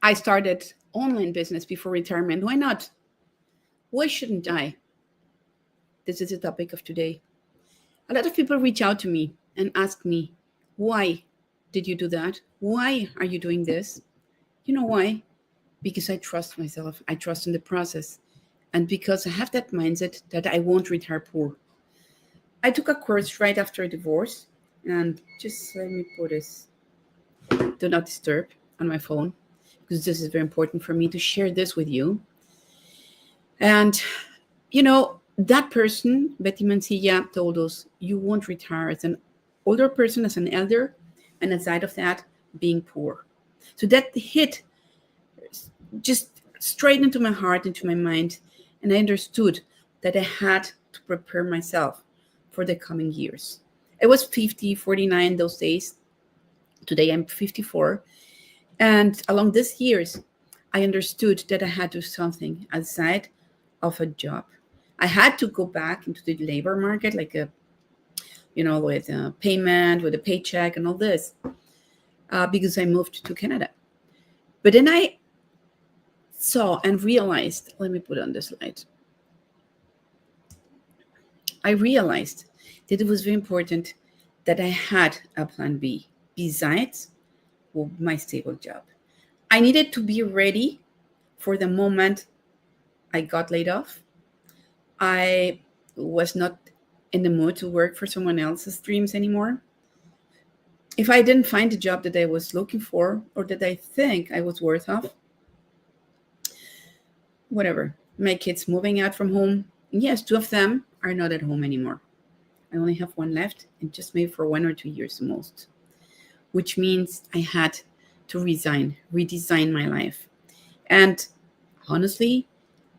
I started online business before retirement. Why not? Why shouldn't I? This is the topic of today. A lot of people reach out to me and ask me, why did you do that? Why are you doing this? You know why? Because I trust myself. I trust in the process. And because I have that mindset that I won't retire poor. I took a course right after a divorce. And just let me put this, do not disturb on my phone, because this is very important for me to share this with you. And, that person, Betty Mancilla, told us, you won't retire as an older person, as an elder, and aside of that, being poor. So that hit just straight into my heart, into my mind, and I understood that I had to prepare myself for the coming years. I was 50, 49 those days. Today I'm 54. And along these years, I understood that I had to do something outside of a job. I had to go back into the labor market, like with a payment, with a paycheck and all this, because I moved to Canada. But then I saw and realized, let me put on this slide. I realized that it was very important that I had a plan B besides my stable job. I needed to be ready for the moment I got laid off. I was not in the mood to work for someone else's dreams anymore. If I didn't find the job that I was looking for or that I think I was worth of, whatever, my kids moving out from home. Yes, 2 of them are not at home anymore. I only have one left, and just maybe for 1 or 2 years the most, which means I had to redesign my life. And honestly,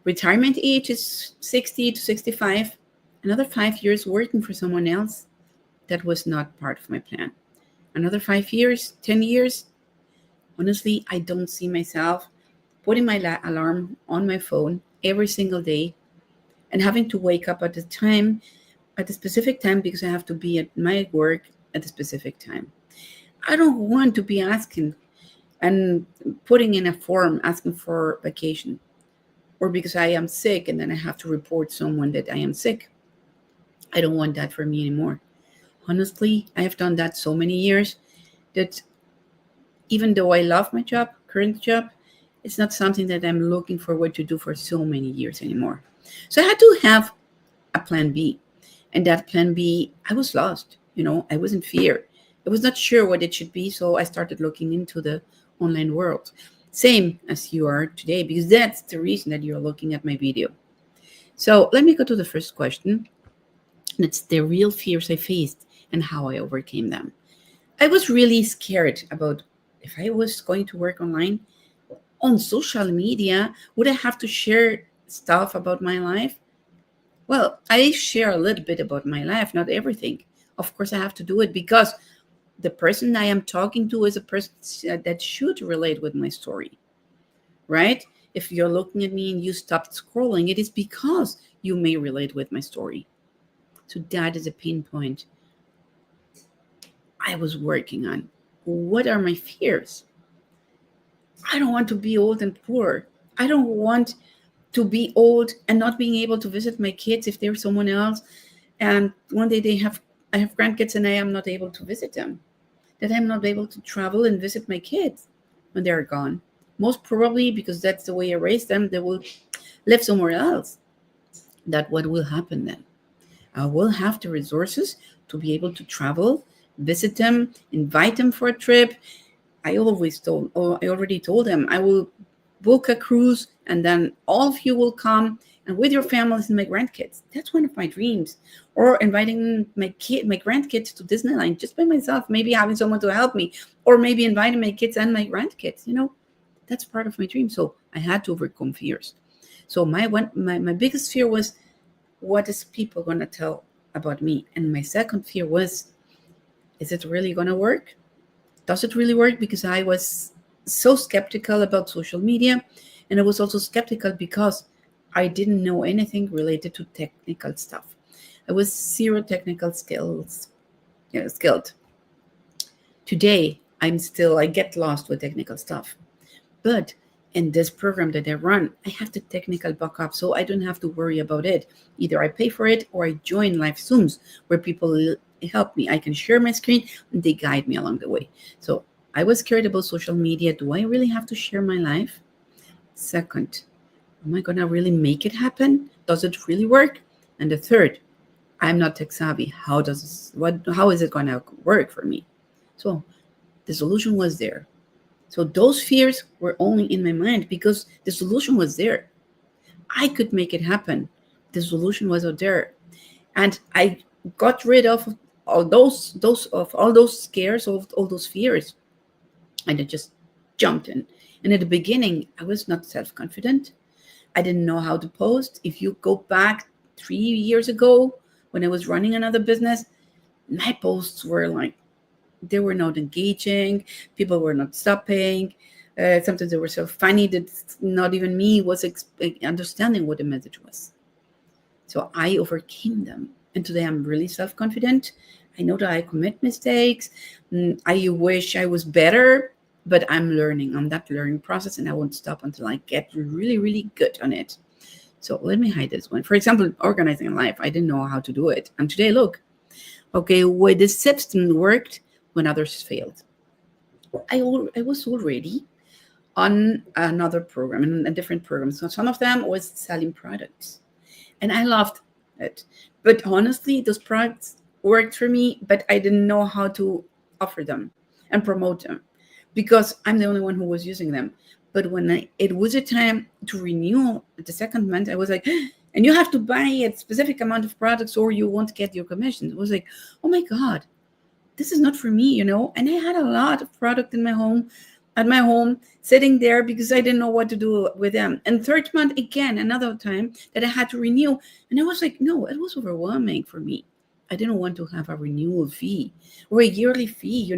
retirement age is 60 to 65. Another 5 years working for someone else, that was not part of my plan. Another 5 years, 10 years, honestly, I don't see myself putting my alarm on my phone every single day and having to wake up at a specific time because I have to be at my work at a specific time. I don't want to be asking and putting in a form asking for vacation, or because I am sick and then I have to report someone that I am sick. I don't want that for me anymore. Honestly, I have done that so many years that even though I love my current job, it's not something that I'm looking forward to do for so many years anymore. So I had to have a plan B. And that plan B, I was lost. I was in fear. I was not sure what it should be. So I started looking into the online world. Same as you are today, because that's the reason that you're looking at my video. So let me go to the first question. And it's the real fears I faced and how I overcame them. I was really scared about if I was going to work online on social media, would I have to share stuff about my life? Well, I share a little bit about my life, not everything. Of course, I have to do it because the person I am talking to is a person that should relate with my story, right? If you're looking at me and you stopped scrolling, it is because you may relate with my story. So that is a pain point I was working on. What are my fears? I don't want to be old and poor. I don't want to be old and not being able to visit my kids if there's someone else. And one day I have grandkids and I am not able to visit them. That I'm not able to travel and visit my kids when they're gone. Most probably because that's the way I raised them, they will live somewhere else. That what will happen then? I will have the resources to be able to travel, visit them, invite them for a trip. I already told them I will book a cruise and then all of you will come and with your families and my grandkids. That's one of my dreams. Or inviting my grandkids to Disneyland just by myself, maybe having someone to help me, or maybe inviting my kids and my grandkids. That's part of my dream. So I had to overcome fears. So my biggest fear was, what is people going to tell about me? And my second fear was, is it really going to work? Does it really work? Because I was so skeptical about social media. And I was also skeptical because I didn't know anything related to technical stuff. I was zero technical skilled. Today, I get lost with technical stuff. But in this program that I run, I have the technical backup, so I don't have to worry about it. Either I pay for it or I join live Zooms where people help me. I can share my screen and they guide me along the way. So I was scared about social media. Do I really have to share my life? Second, am I going to really make it happen? Does it really work? And the third, I'm not tech savvy. How is it going to work for me? So the solution was there. So those fears were only in my mind because the solution was there. I could make it happen. The solution was out there. And I got rid of all those scares, of all those fears. And I just jumped in. And at the beginning, I was not self-confident. I didn't know how to post. If you go back 3 years ago when I was running another business, my posts were like, they were not engaging. People were not stopping. Sometimes they were so funny that not even me was understanding what the message was. So I overcame them. And today I'm really self-confident. I know that I commit mistakes. I wish I was better, but I'm learning on that learning process, and I won't stop until I get really, really good on it. So let me hide this one. For example, organizing life. I didn't know how to do it. And today, look, okay, where this system worked when others failed. I was already on another program, in a different program. So some of them was selling products. And I loved it. But honestly, those products worked for me, but I didn't know how to offer them and promote them because I'm the only one who was using them. But when it was a time to renew the second month, I was like, and you have to buy a specific amount of products or you won't get your commission. It was like, oh my God, this is not for me, And I had a lot of product at my home, sitting there because I didn't know what to do with them. And third month, again, another time that I had to renew. And I was like, no, it was overwhelming for me. I didn't want to have a renewal fee or a yearly fee,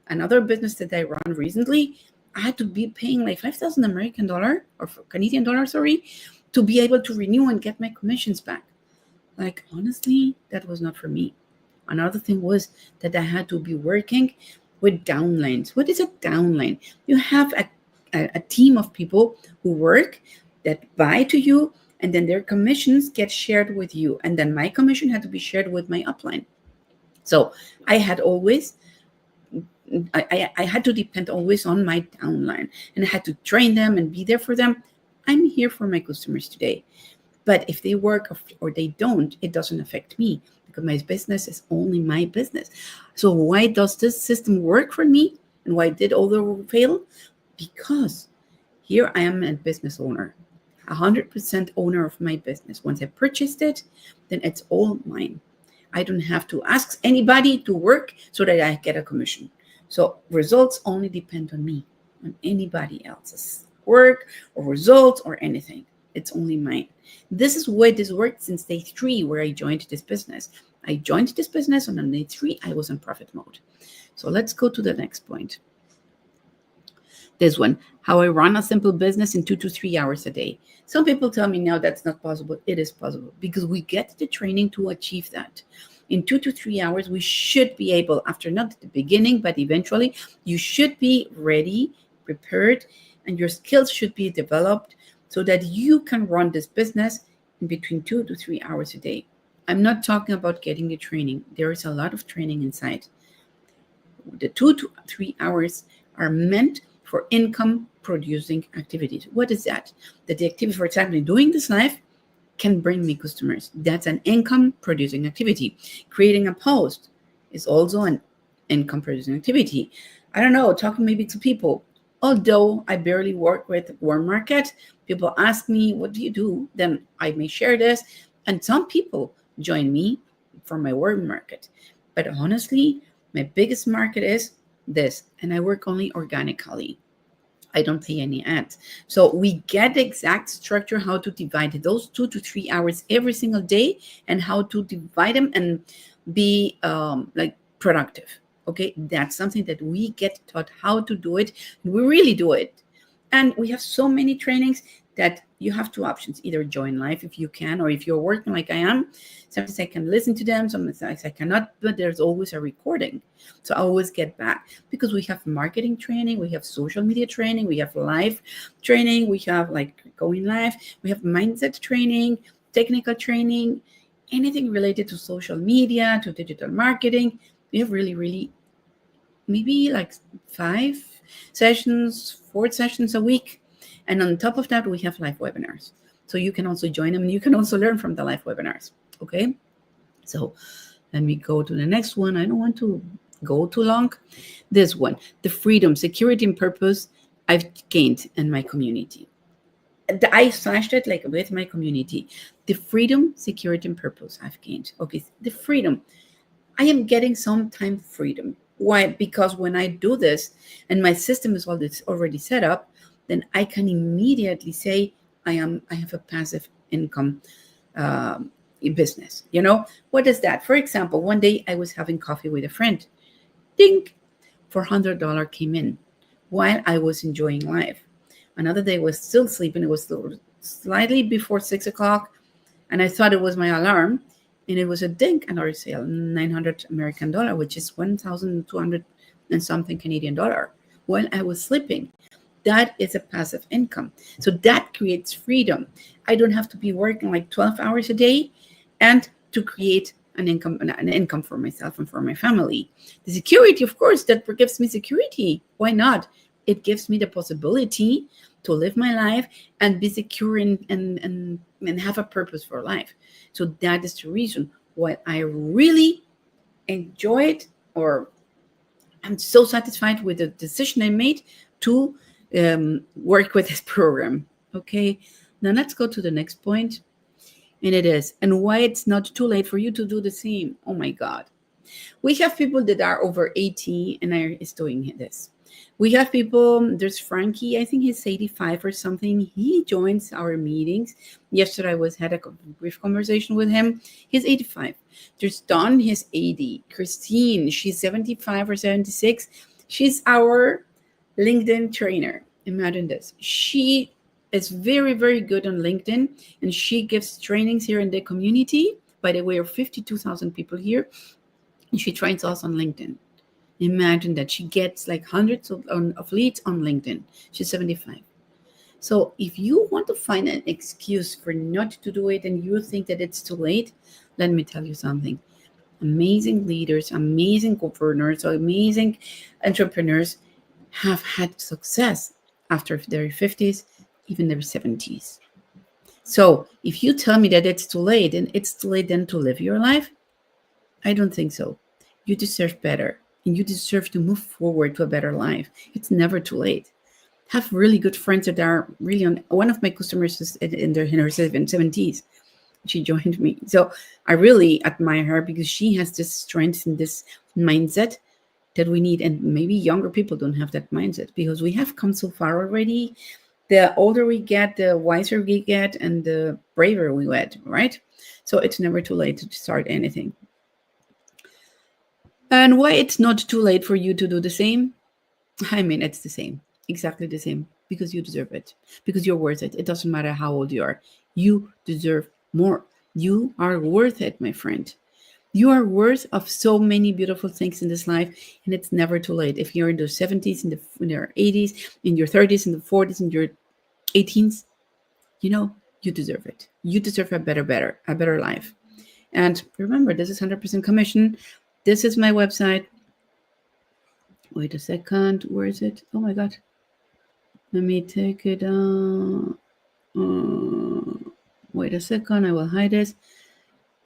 Another business that I run recently, I had to be paying like 5,000 American dollar or Canadian dollar, to be able to renew and get my commissions back. Like, honestly, that was not for me. Another thing was that I had to be working with downlines. What is a downline? You have a team of people who work that buy to you, and then their commissions get shared with you. And then my commission had to be shared with my upline. So I had to depend always on my downline, and I had to train them and be there for them. I'm here for my customers today. But if they work or they don't, it doesn't affect me because my business is only my business. So why does this system work for me? And why did other fail? Because here I am a business owner, 100% owner of my business. Once I purchased it, then it's all mine. I don't have to ask anybody to work so that I get a commission. So results only depend on me, on anybody else's work or results or anything. It's only mine. This is why this worked since day 3, where I joined this business. I joined this business, and on day 3, I was in profit mode. So let's go to the next point. This one, how I run a simple business in 2 to 3 hours a day. Some people tell me, no, that's not possible. It is possible because we get the training to achieve that. In 2 to 3 hours, we should be able, after not at the beginning, but eventually, you should be ready, prepared, and your skills should be developed so that you can run this business in between 2 to 3 hours a day. I'm not talking about getting the training. There is a lot of training inside. The 2 to 3 hours are meant for income producing activities. What is that? That the activity, for example, doing this live can bring me customers. That's an income producing activity. Creating a post is also an income producing activity. I don't know, talking maybe to people. Although I barely work with warm market, people ask me, what do you do? Then I may share this. And some people join me for my warm market. But honestly, my biggest market is this. And I work only organically. I don't pay any ads. So we get the exact structure, how to divide those 2 to 3 hours every single day and how to divide them and be productive. Okay, that's something that we get taught how to do it. We really do it. And we have so many trainings that you have two options: either join live if you can, or if you're working like I am, sometimes I can listen to them, sometimes I cannot, but there's always a recording. So I always get back, because we have marketing training, we have social media training, we have live training, we have like going live, we have mindset training, technical training, anything related to social media, to digital marketing. We have really maybe like 4 sessions a week. And on top of that, we have live webinars. So you can also join them and you can also learn from the live webinars. Okay. So let me go to the next one. I don't want to go too long. This one, the freedom, security, and purpose I've gained in my community. I slashed it like with my community. The freedom, security, and purpose I've gained. Okay. The freedom. I am getting some time freedom. Why? Because when I do this and my system is already set up, then I can immediately say I have a passive income business. You know, what is that? For example, one day I was having coffee with a friend. Ding, $400 came in while I was enjoying life. Another day I was still sleeping. It was still slightly before 6 o'clock, and I thought it was my alarm. And it was a ding, another sale, 900 American dollar, which is 1,200 and something Canadian dollar, while I was sleeping. That is a passive income. So that creates freedom. I don't have to be working like 12 hours a day and to create an income for myself and for my family. The security, of course, that gives me security. Why not? It gives me the possibility to live my life and be secure and have a purpose for life. So that is the reason why I really enjoyed, or I'm so satisfied with the decision I made to work with this program. Okay, now let's go to the next point. And it is, and why it's not too late for you to do the same. Oh my God. We have people that are over 80 and are doing this. We have people, there's Frankie, I think he's 85 or something. He joins our meetings. Yesterday I had a brief conversation with him. He's 85. There's Dawn, he's 80. Christine, she's 75 or 76. She's our LinkedIn trainer. Imagine this. She is very good on LinkedIn, and she gives trainings here in the community. By the way, there are 52,000 people here, and she trains us on LinkedIn. Imagine that. She gets like hundreds of leads on LinkedIn. She's 75. So if you want to find an excuse for not to do it and you think that it's too late, let me tell you something. Amazing leaders, amazing governors, amazing entrepreneurs have had success after their 50s, even their 70s. So if you tell me that it's too late, and it's too late then to live your life, I don't think so. You deserve better, and you deserve to move forward to a better life. It's never too late. Have really good friends that are really on. One of my customers is in her 70s. She joined me. So I really admire her because she has this strength and this mindset that we need. And maybe younger people don't have that mindset because we have come so far already. The older we get, the wiser we get, and the braver we get, right? So it's never too late to start anything. And why it's not too late for you to do the same? I mean, it's the same, exactly the same, because you deserve it, because you're worth it. It doesn't matter how old you are. You deserve more. You are worth it, my friend. You are worth of so many beautiful things in this life, and it's never too late. If you're in the 70s, in your 80s, in your 30s, in the 40s, in your 18s, you deserve it. You deserve a better life. And remember, this is 100% commission. This is my website. Wait a second. Where is it? Oh my God. Let me take it down. Wait a second. I will hide this.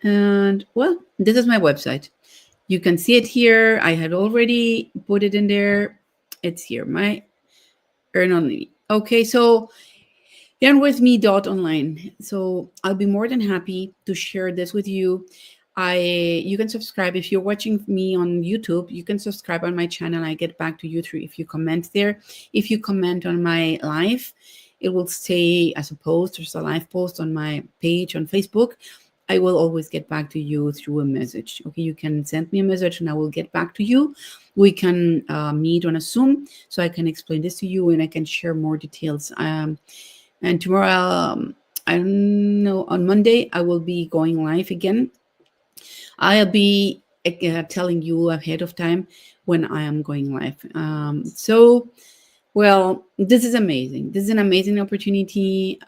And well, this is my website. You can see it here. I had already put it in there. It's here. My earn only. Okay, so earnwithme.online. So I'll be more than happy to share this with you. You can subscribe. If you're watching me on YouTube, you can subscribe on my channel. I get back to you if you comment there. If you comment on my live, it will stay as a post. There's a live post on my page on Facebook. I will always get back to you through a message. Okay, you can send me a message and I will get back to you. We can meet on a Zoom so I can explain this to you and I can share more details. And tomorrow, I don't know, on Monday, I will be going live again. I'll be telling you ahead of time when I am going live. Well, this is amazing. This is an amazing opportunity.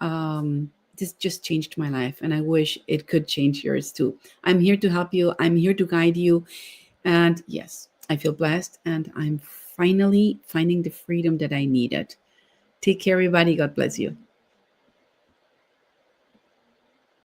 This just changed my life, and I wish it could change yours too. I'm here to help you. I'm here to guide you. And yes, I feel blessed, and I'm finally finding the freedom that I needed. Take care, everybody. God bless you.